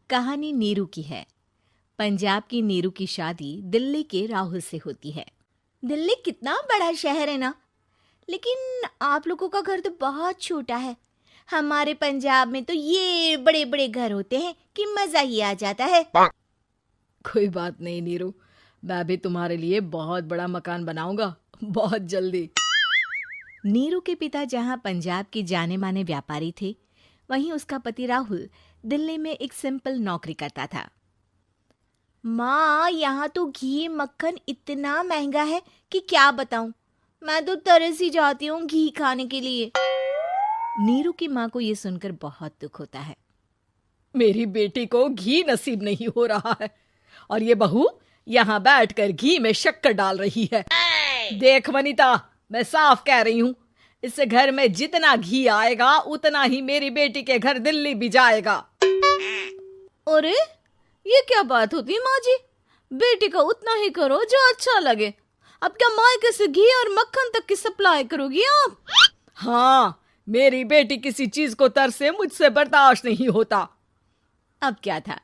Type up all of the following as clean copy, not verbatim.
कहानी नीरू की है। पंजाब की नीरू की शादी दिल्ली के राहुल से होती है। दिल्ली कितना बड़ा शहर है ना, लेकिन आप लोगों का घर तो बहुत छोटा है। हमारे पंजाब में तो ये बड़े बड़े घर होते हैं कि मजा ही आ जाता है। कोई बात नहीं नीरू, मैं भी तुम्हारे लिए बहुत बड़ा मकान बनाऊंगा बहुत जल्दी। नीरू के पिता जहाँ पंजाब के जाने माने व्यापारी थे, वहीं उसका पति राहुल दिल्ली में एक सिंपल नौकरी करता था। माँ, यहाँ तो घी मक्खन इतना महंगा है कि क्या बताऊं। मैं तो तरस ही जाती हूँ घी खाने के लिए। नीरू की माँ को ये सुनकर बहुत दुख होता है। मेरी बेटी को घी नसीब नहीं हो रहा है और ये बहू यहाँ बैठकर घी में शक्कर डाल रही है। देख वनिता, मैं साफ कह रही हूँ, इस घर में जितना घी आएगा उतना ही मेरी बेटी के घर दिल्ली भी जाएगा। अरे ये क्या बात होती है माँ जी? बेटी का उतना ही करो जो अच्छा लगे। अब क्या मायके से घी और मक्खन तक की सप्लाई करोगी आप? हाँ, मेरी बेटी किसी चीज को तरसे मुझसे बर्दाश्त नहीं होता। अब क्या था,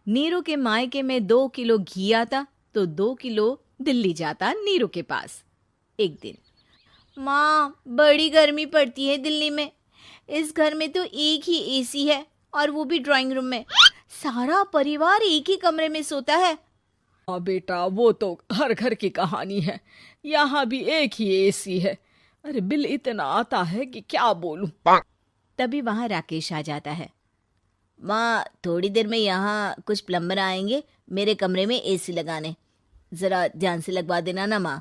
नीरू के मायके में 2 किलो घी आता तो 2 किलो दिल्ली जाता नीरू के पास। एक दिन, माँ बड़ी गर्मी पड़ती है दिल्ली में। इस घर में तो एक ही एसी है और वो भी ड्राइंग रूम में। सारा परिवार एक ही कमरे में सोता है। हाँ बेटा, वो तो हर घर की कहानी है। यहाँ भी एक ही एसी है। अरे बिल इतना आता है कि क्या बोलूं। तभी वहां राकेश आ जाता है। माँ, थोड़ी देर में यहाँ कुछ प्लम्बर आएंगे मेरे कमरे में एसी लगाने। जरा ध्यान से लगवा देना ना माँ।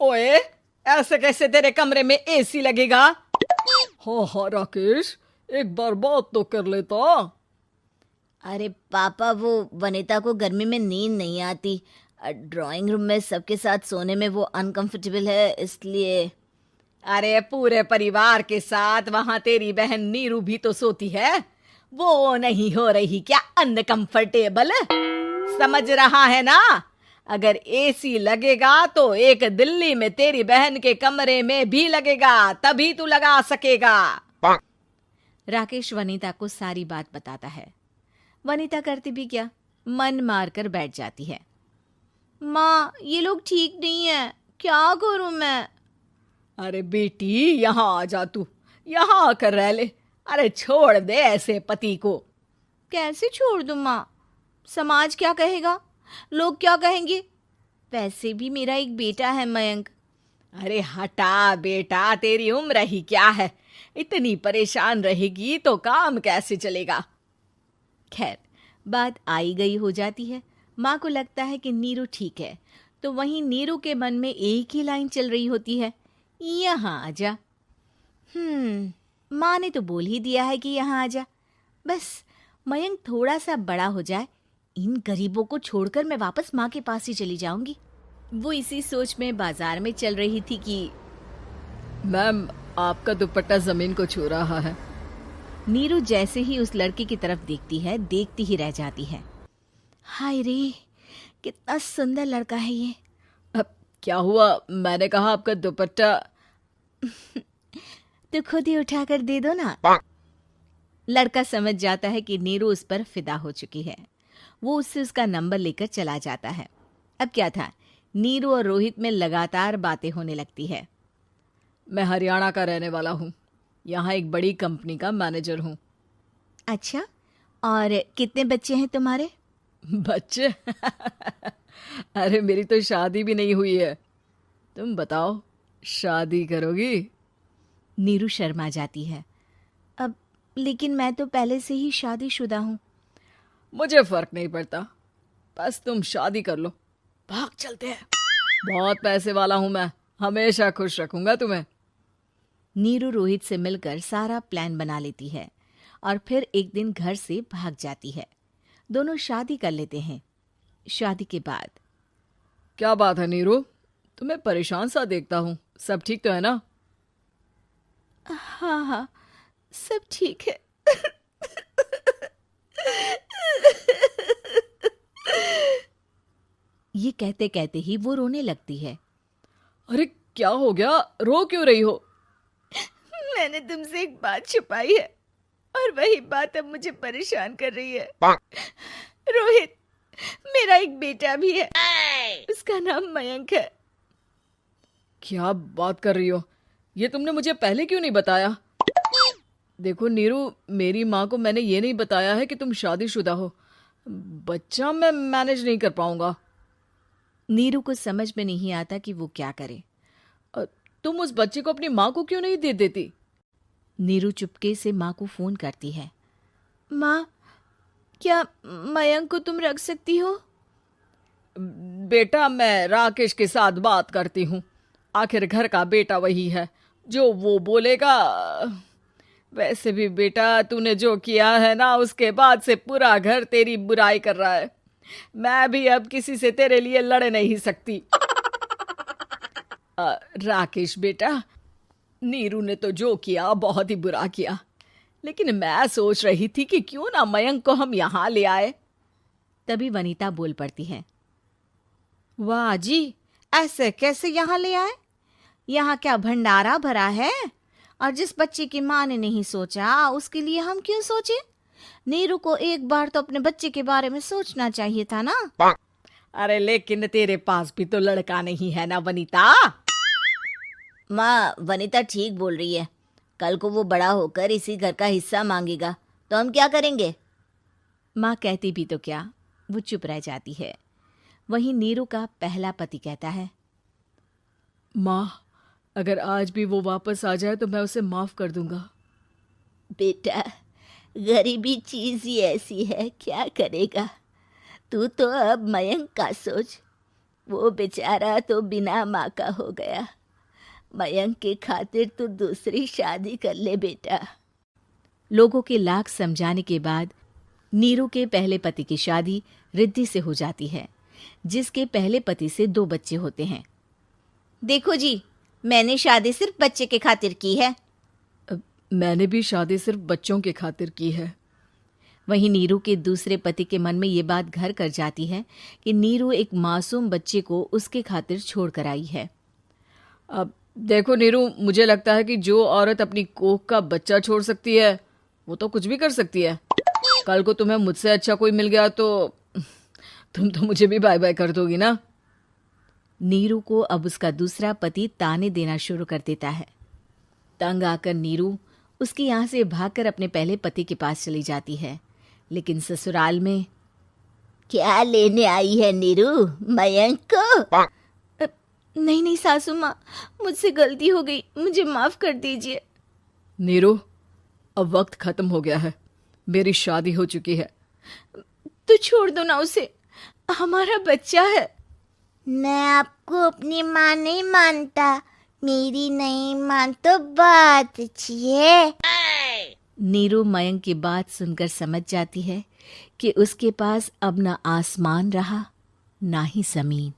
ओए, ऐसे कैसे तेरे कमरे में एसी लगेगा? हाँ राकेश, एक बार बात तो कर लेता। अरे पापा, वो वनिता को गर्मी में नींद नहीं आती। ड्राइंग रूम में सबके साथ सोने में वो अनकंफर्टेबल है, इसलिए। अरे पूरे परिवार के साथ वहां तेरी बहन नीरू भी तो सोती है। वो नहीं हो रही क्या अनकंफर्टेबल? समझ रहा है ना? अगर एसी लगेगा तो एक दिल्ली में तेरी बहन के कमरे में भी लगेगा, तभी तू लगा सकेगा। राकेश वनिता को सारी बात बताता है। वनिता करती भी क्या, मन मार कर बैठ जाती है। माँ, ये लोग ठीक नहीं है, क्या करूं मैं? अरे बेटी, यहाँ आ जा, तू यहाँ आकर रह ले। अरे छोड़ दे ऐसे पति को। कैसे छोड़ दूं माँ? समाज क्या कहेगा, लोग क्या कहेंगे? वैसे भी मेरा एक बेटा है मयंक। अरे हटा बेटा, तेरी उम्र ही क्या है? इतनी परेशान रहेगी तो काम कैसे चलेगा? खैर, बात आई गई हो जाती है। माँ को लगता है कि नीरू ठीक है, तो वहीं नीरू के मन में एक ही लाइन चल रही होती है, यहाँ आजा। माँ ने तो बोल ही दिया है कि यहाँ आजा। बस मयंक थोड़ा सा बड़ा हो जाए, इन गरीबों को छोड़कर मैं वापस माँ के पास ही चली जाऊंगी। वो इसी सोच में बाजार में चल रही थी कि मैम, आपका दुपट्टा जमीन को छू रहा है। नीरू जैसे ही उस लड़के की तरफ देखती है, देखती ही रह जाती है। हाय रे, कितना सुंदर लड़का है ये। अब क्या हुआ? मैंने कहा आपका दुपट्टा। तो खुद ही उठाकर दे दो ना। लड़का समझ जाता है कि नीरू उस पर फिदा हो चुकी है। वो उससे उसका नंबर लेकर चला जाता है। अब क्या था, नीरू और रोहित में लगातार बातें होने लगती है। मैं हरियाणा का रहने वाला हूँ, यहाँ एक बड़ी कंपनी का मैनेजर हूँ। अच्छा, और कितने बच्चे हैं तुम्हारे? बच्चे? अरे मेरी तो शादी भी नहीं हुई है। तुम बताओ, शादी करोगी? नीरू शर्मा जाती है। अब लेकिन मैं तो पहले से ही शादीशुदा हूँ। मुझे फर्क नहीं पड़ता, बस तुम शादी कर लो, भाग चलते हैं। बहुत पैसे वाला हूं मैं, हमेशा खुश रखूंगा तुम्हें। नीरू रोहित से मिलकर सारा प्लान बना लेती है और फिर एक दिन घर से भाग जाती है। दोनों शादी कर लेते हैं। शादी के बाद, क्या बात है नीरू, तुम्हें परेशान सा देखता हूँ, सब ठीक तो है ना? हाँ हाँ, सब ठीक है। ये कहते कहते ही वो रोने लगती है। अरे क्या हो गया, रो क्यों रही हो? मैंने तुमसे एक बात छुपाई है। और वही बात अब मुझे परेशान कर रही है। रोहित, मेरा एक बेटा भी है, उसका नाम मयंक है। क्या बात कर रही हो? ये तुमने मुझे पहले क्यों नहीं बताया? देखो नीरू, मेरी माँ को मैंने ये नहीं बताया है कि तुम शादीशुदा हो। बच्चा मैं मैनेज नहीं कर पाऊंगा। नीरू को समझ में नहीं आता कि वो क्या करे। तुम उस बच्चे को अपनी माँ को क्यों नहीं दे देती? नीरू चुपके से माँ को फोन करती है। माँ, क्या मयंक को तुम रख सकती हो? बेटा, मैं राकेश के साथ बात करती हूँ। आखिर घर का बेटा वही है, जो वो बोलेगा। वैसे भी बेटा, तूने जो किया है ना, उसके बाद से पूरा घर तेरी बुराई कर रहा है। मैं भी अब किसी से तेरे लिए लड़ नहीं सकती। राकेश बेटा, नीरू ने तो जो किया बहुत ही बुरा किया, लेकिन मैं सोच रही थी कि क्यों ना मयंक को हम यहाँ ले आए। तभी वनीता बोल पड़ती है। वाह जी, ऐसे कैसे यहाँ ले आए? यहाँ क्या भंडारा भरा है? और जिस बच्चे की माँ ने नहीं सोचा, उसके लिए हम क्यों सोचे? नीरू को एक बार तो अपने बच्चे के बारे में सोचना चाहिए था ना। अरे लेकिन तेरे पास भी तो लड़का नहीं है ना वनीता। माँ, वनीता ठीक बोल रही है। कल को वो बड़ा होकर इसी घर का हिस्सा मांगेगा तो हम क्या करेंगे? माँ कहती भी तो क्या, वो चुप रह जाती है। वहीं नीरू का पहला पति कहता है। माँ, अगर आज भी वो वापस आ जाए तो मैं उसे माफ कर दूंगा। बेटा, गरीबी चीज ही ऐसी है, क्या करेगा? तू तो अब मयंक का सोच। वो बेचारा तो बिना माँ का हो गया। मयंक के खातिर तू दूसरी शादी कर ले बेटा। लोगों के लाख समझाने के बाद नीरू के पहले पति की शादी रिद्धि से हो जाती है, जिसके पहले पति से 2 बच्चे होते हैं। देखो जी, मैंने शादी सिर्फ बच्चे के खातिर की है। मैंने भी शादी सिर्फ बच्चों के खातिर की है। वहीं नीरू के दूसरे पति के मन में ये बात घर कर जाती है कि नीरू एक मासूम बच्चे को उसके खातिर छोड़ कर आई है। अब देखो नीरू, मुझे लगता है कि जो औरत अपनी कोख का बच्चा छोड़ सकती है, वो तो कुछ भी कर सकती है। कल को तुम्हें मुझसे अच्छा कोई मिल गया तो तुम तो मुझे भी बाय बाय कर दोगी ना। नीरू को अब उसका दूसरा पति ताने देना शुरू कर देता है। तंग आकर नीरू उसके यहाँ से भागकर अपने पहले पति के पास चली जाती है, लेकिन ससुराल में क्या लेने आई है नीरू, मयंक को? नहीं नहीं सासू माँ, मुझसे गलती हो गई, मुझे माफ कर दीजिए। नीरू, अब वक्त खत्म हो गया है, मेरी शादी हो चुकी है। तो छोड़ दो ना उसे, हमारा बच्चा है। मैं आपको अपनी माँ नहीं मानता, मेरी नहीं मान तो बात अच्छी है। नीरू मयंक की बात सुनकर समझ जाती है कि उसके पास अब ना आसमान रहा ना ही जमीन।